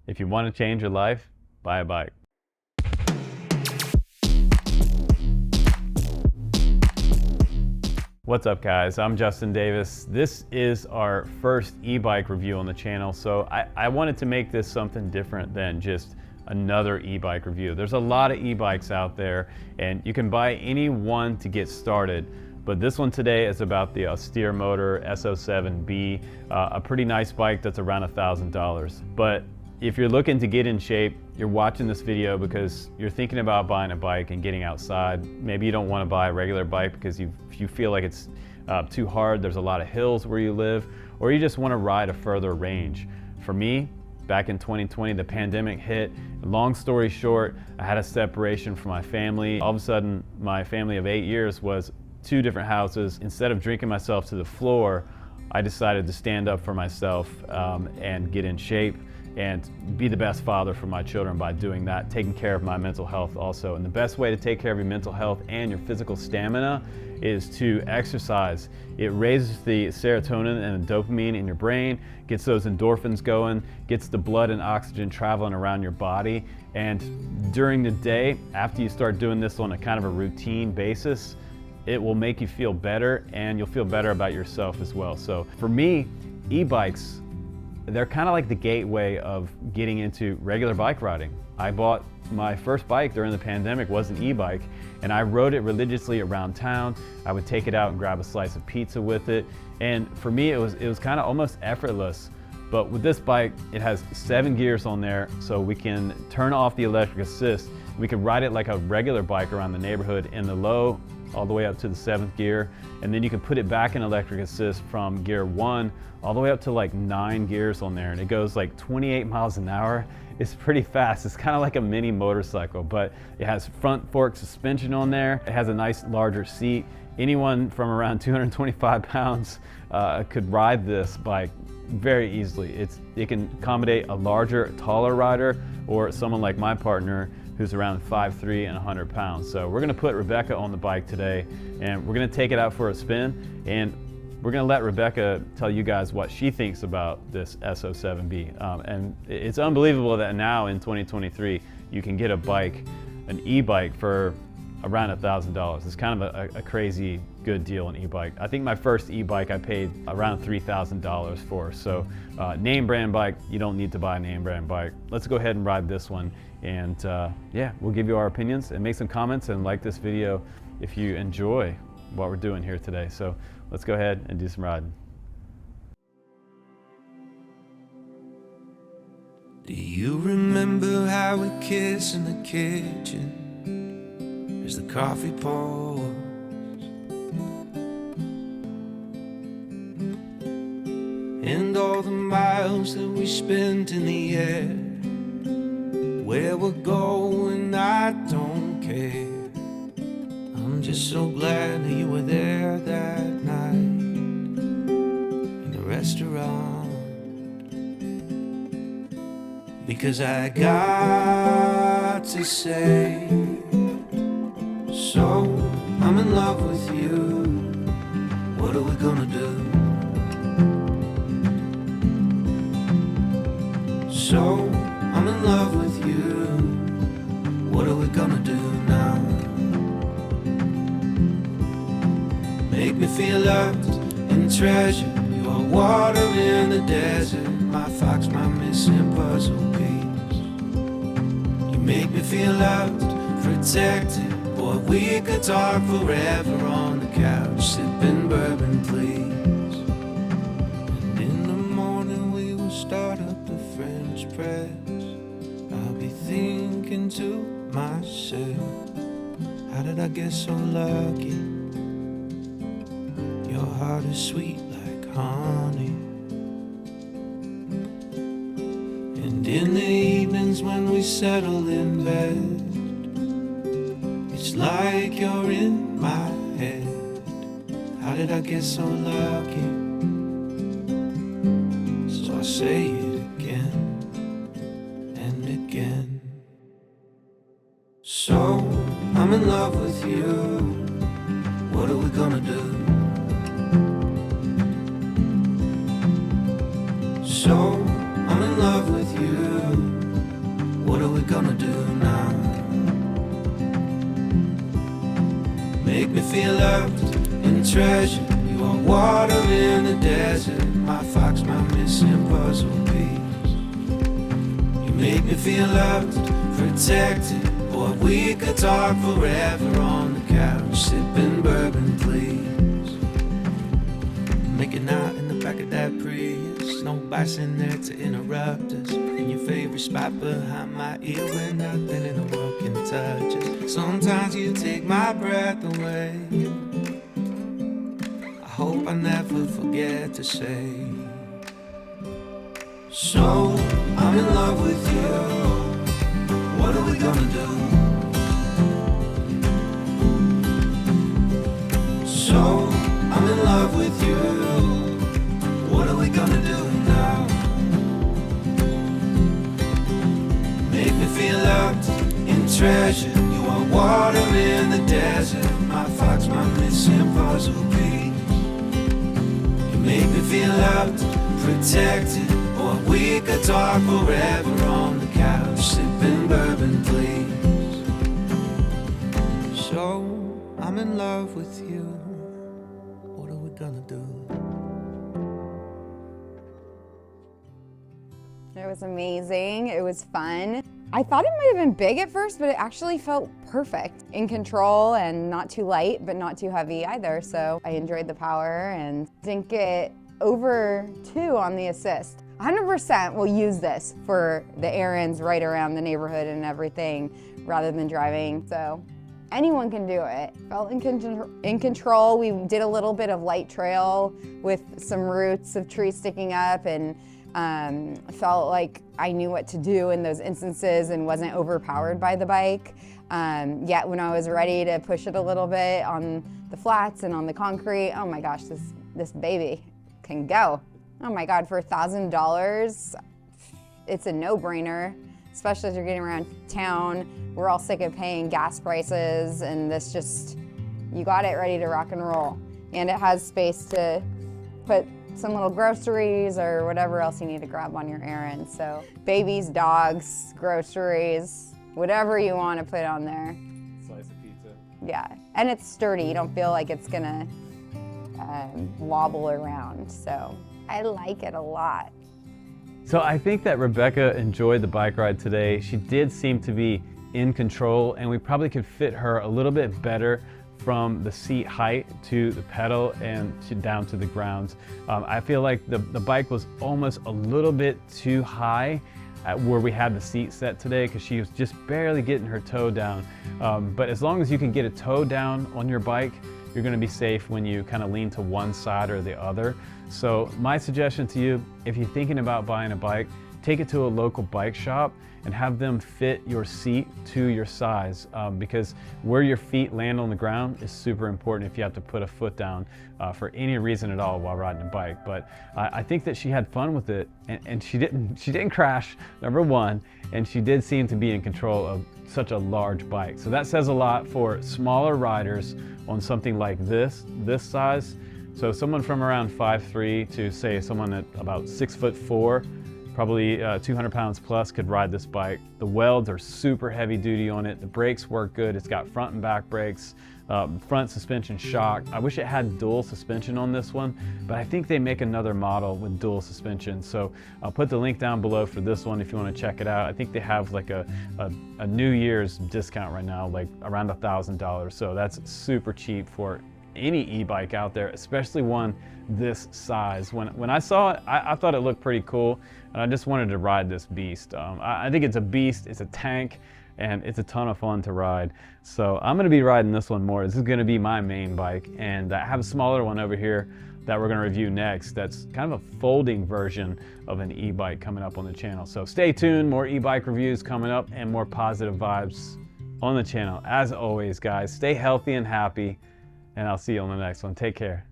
If you want to change your life, buy a bike. What's up guys, I'm Justin Davis. This is our first e-bike review on the channel, so I wanted to make this something different than just another e-bike review. There's a lot of e-bikes out there and you can buy any one to get started, but this one today is about the Aostirmotor S07-B, a pretty nice bike that's around $1,000. But if you're looking to get in shape, you're watching this video because you're thinking about buying a bike and getting outside. Maybe you don't want to buy a regular bike because you feel like it's too hard, there's a lot of hills where you live, or you just want to ride a further range. For me, back in 2020, the pandemic hit. Long story short, I had a separation from my family. All of a sudden, my family of 8 years was 2 different houses. Instead of drinking myself to the floor, I decided to stand up for myself and get in shape and be the best father for my children by doing that, taking care of my mental health also. And the best way to take care of your mental health and your physical stamina is to exercise. It raises the serotonin and the dopamine in your brain, gets those endorphins going, gets the blood and oxygen traveling around your body. And during the day, after you start doing this on a kind of a routine basis, it will make you feel better and you'll feel better about yourself as well. So for me, e-bikes, they're kind of like the gateway of getting into regular bike riding. I bought my first bike during the pandemic, was an e-bike, and I rode it religiously around town. I would take it out and grab a slice of pizza with it. And for me, it was kind of almost effortless. But with this bike, it has 7 gears on there, so we can turn off the electric assist. We can ride it like a regular bike around the neighborhood in the low, all the way up to the 7th gear, and then you can put it back in electric assist from gear 1 all the way up to like 9 gears on there, and it goes like 28 miles an hour. It's pretty fast. It's kind of like a mini motorcycle, but it has front fork suspension on there. It has a nice larger seat. Anyone from around 225 pounds could ride this bike very easily. It can accommodate a larger, taller rider or someone like my partner who's around 5'3" and 100 pounds. So we're gonna put Rebecca on the bike today and we're gonna take it out for a spin, and we're gonna let Rebecca tell you guys what she thinks about this S07-B. And it's unbelievable that now in 2023, you can get a bike, an e-bike, for around $1,000. It's kind of a crazy good deal on e-bike. I think my first e-bike I paid around $3,000 for. So name brand bike, you don't need to buy a name brand bike. Let's go ahead and ride this one. And yeah, we'll give you our opinions and make some comments and like this video if you enjoy what we're doing here today. So let's go ahead and do some riding. Do you remember how we kissed in the kitchen as the coffee pours? And all the miles that we spent in the air. Where we're going, I don't care. I'm just so glad that you were there that night in the restaurant, because I got to say, so I'm in love with you. What are we gonna do? So I'm in love with you. What are we gonna do now? Make me feel loved and treasured. You are water in the desert, my fox, my missing puzzle piece. You make me feel loved, protected. Boy, we could talk forever on the couch, sipping bourbon, please. And in the morning we will start up the French press. I'll be thinking to myself, how did I get so lucky? Your heart is sweet like honey. And in the evenings when we settle in bed, it's like you're in my head. How did I get so lucky? So I say it again and again. So I'm in love with you. What are we gonna do? So I'm in love with you. gonna do now? Make me feel loved and treasured. You are water in the desert, my fox, my missing puzzle piece. You make me feel loved, protected. Boy, we could talk forever on the couch, sipping bourbon, please. Making out in the back of that Prius, no bikes in there to interrupt us. In your favorite spot behind my ear where nothing in the world can touch us. Sometimes you take my breath away. I hope I never forget to say, so I'm in love with you. What are we gonna do? So I'm in love with you. What are we gonna do now? Make me feel loved and treasured. You are water in the desert, my fox, my missing puzzle piece. You make me feel loved, protected. Or we could talk forever on the couch, sipping bourbon, please. So I'm in love with you. What are we gonna do? It was amazing. It was fun. I thought it might have been big at first, but it actually felt perfect. In control and not too light, but not too heavy either. So I enjoyed the power and didn't get over 2 on the assist. 100% will use this for the errands right around the neighborhood and everything rather than driving. So anyone can do it. Felt in control. We did a little bit of light trail with some roots of trees sticking up, and felt like I knew what to do in those instances and wasn't overpowered by the bike. Yet when I was ready to push it a little bit on the flats and on the concrete, oh my gosh, this baby can go. Oh my God, for $1,000, it's a no-brainer, especially as you're getting around town. We're all sick of paying gas prices, and this just, you got it ready to rock and roll. And it has space to put some little groceries or whatever else you need to grab on your errand. So babies, dogs, groceries, whatever you want to put on there. Slice of pizza. Yeah, and it's sturdy. You don't feel like it's gonna wobble around. So I like it a lot. So I think that Rebecca enjoyed the bike ride today. She did seem to be in control, and we probably could fit her a little bit better from the seat height to the pedal and down to the ground. I feel like the bike was almost a little bit too high at where we had the seat set today, because she was just barely getting her toe down. But as long as you can get a toe down on your bike, you're gonna be safe when you kind of lean to one side or the other. So my suggestion to you, if you're thinking about buying a bike, take it to a local bike shop and have them fit your seat to your size, because where your feet land on the ground is super important if you have to put a foot down for any reason at all while riding a bike. But I think that she had fun with it, and she didn't crash, number one, and she did seem to be in control of such a large bike. So that says a lot for smaller riders on something like this size. So someone from around 5'3" to say someone at about 6'4", probably 200 pounds plus, could ride this bike. The welds are super heavy duty on it. The brakes work good. It's got front and back brakes, front suspension shock. I wish it had dual suspension on this one, but I think they make another model with dual suspension. So I'll put the link down below for this one if you want to check it out. I think they have like a New Year's discount right now, like around $1,000. So that's super cheap for any e-bike out there, especially one this size. When I saw it, I thought it looked pretty cool, and I just wanted to ride this beast. I think it's a beast, it's a tank, and it's a ton of fun to ride. So I'm gonna be riding this one more. This is gonna be my main bike, and I have a smaller one over here that we're gonna review next. That's kind of a folding version of an e-bike coming up on the channel. So stay tuned, more e-bike reviews coming up and more positive vibes on the channel. As always, guys, stay healthy and happy, and I'll see you on the next one. Take care.